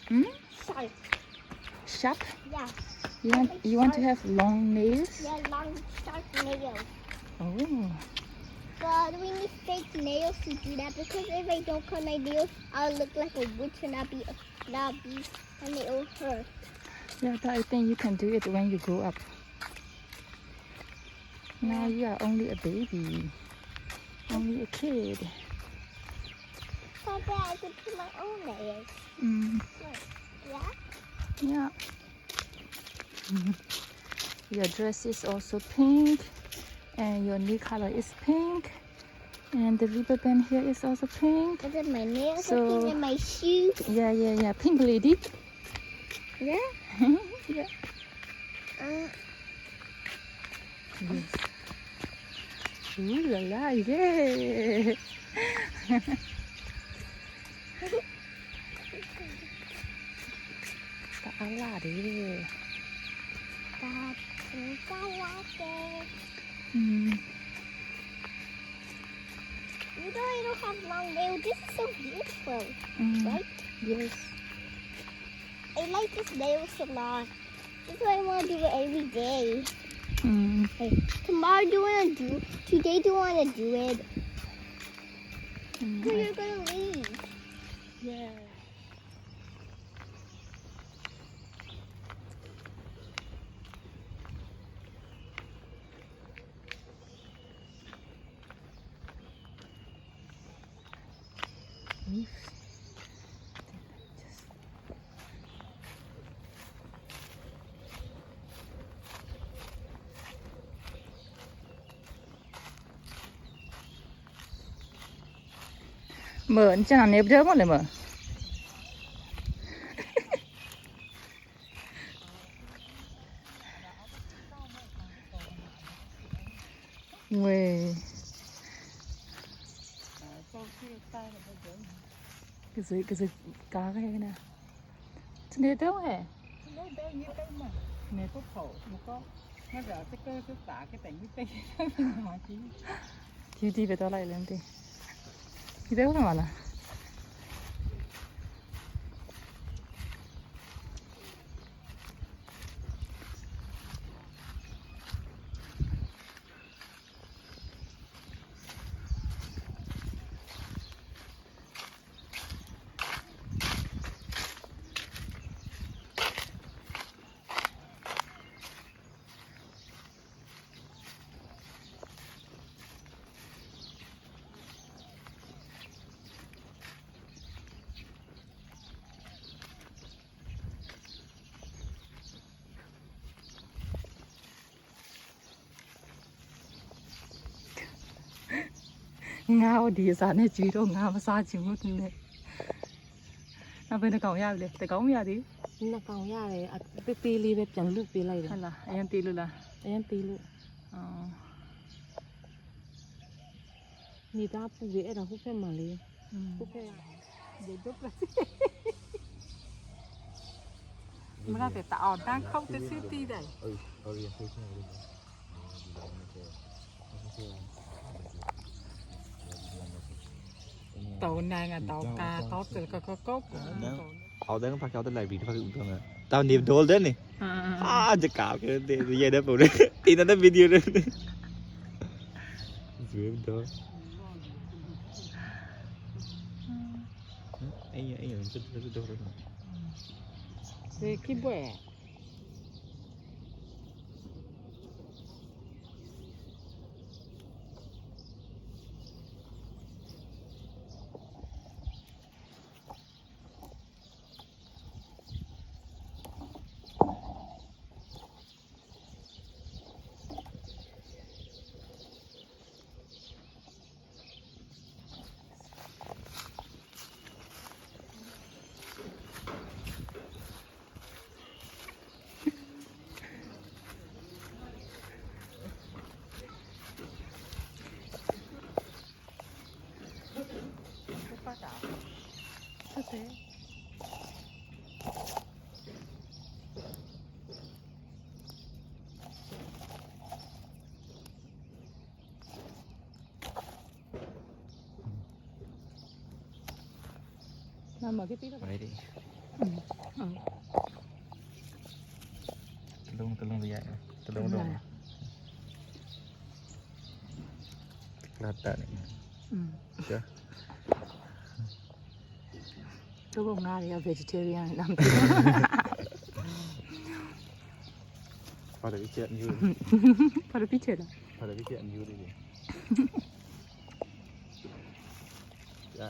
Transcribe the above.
Hmm? Sharp. Sharp? Yeah. You want to have long nails? Yeah, long, sharp nails. Oh. But we need fake nails to do that because if I don't cut my nails, I'll look like a witch and and it will hurt. Yeah, but I think you can do it when you grow up. Now you are only a baby. Only a kid. So that I could do my own nails. Mm, Look. yeah. Yeah? Your dress is also pink. And your knee color is pink. And the rubber band here is also pink. And then my nails So- are pink and my shoes. Yeah. Pink lady. Yeah? Yeah. Yes. Ooh la la, yeah. Ta la đi. You know I don't have long nails. This is so beautiful, right? Yes. I like this nails a lot. That's why I want to do it every day. Hey, tomorrow do you want to do? Today do you want to do it? So you're gonna leave. Yeah. Mở cho nó nếp rớm rồi mở. Uầy. Cái gì cá cái này nè. Chứ nếp đâu hả? Nè có khổ mà có nó rỡ cái cơ cái tả cái tỉnh cái mà chỉ Đi về đó lại lên đi. Đi đâu mà là? Ngao đi ra này chỉ đâu ngao mà sao chỉ một này. Nào bên nó còng ya đi, để còng ya đi. nó còn ra này pi li bếp chẳng lúc pi lại Hay là em tí luôn là. em pi luôn người ta phụ vẽ là hút phép mà liền hút phép để đốt ra mà ra để tạo đang không cái city này tàu này là tàu cá tàu từ có cốc Họ đến phát cho lại vì nó phát dụng thường à. Tao niềm đố đến này.จะกล่าวกันดิเย็นนะผมเลยตีนั่นได้วิดีโอเลยสวยมันตัวไอ้ยังจะโดนแล้ว về cái bể Nào mở cái tí đó. Đấy đi. Kelihatan ni. อืม Ya. သူ့ဘုံနာတွေက vegetarian လားမသိ Pada picit ni. ဘူးဘာလို့ပြစ်ချင်လဲ Pada picit ni. Ya.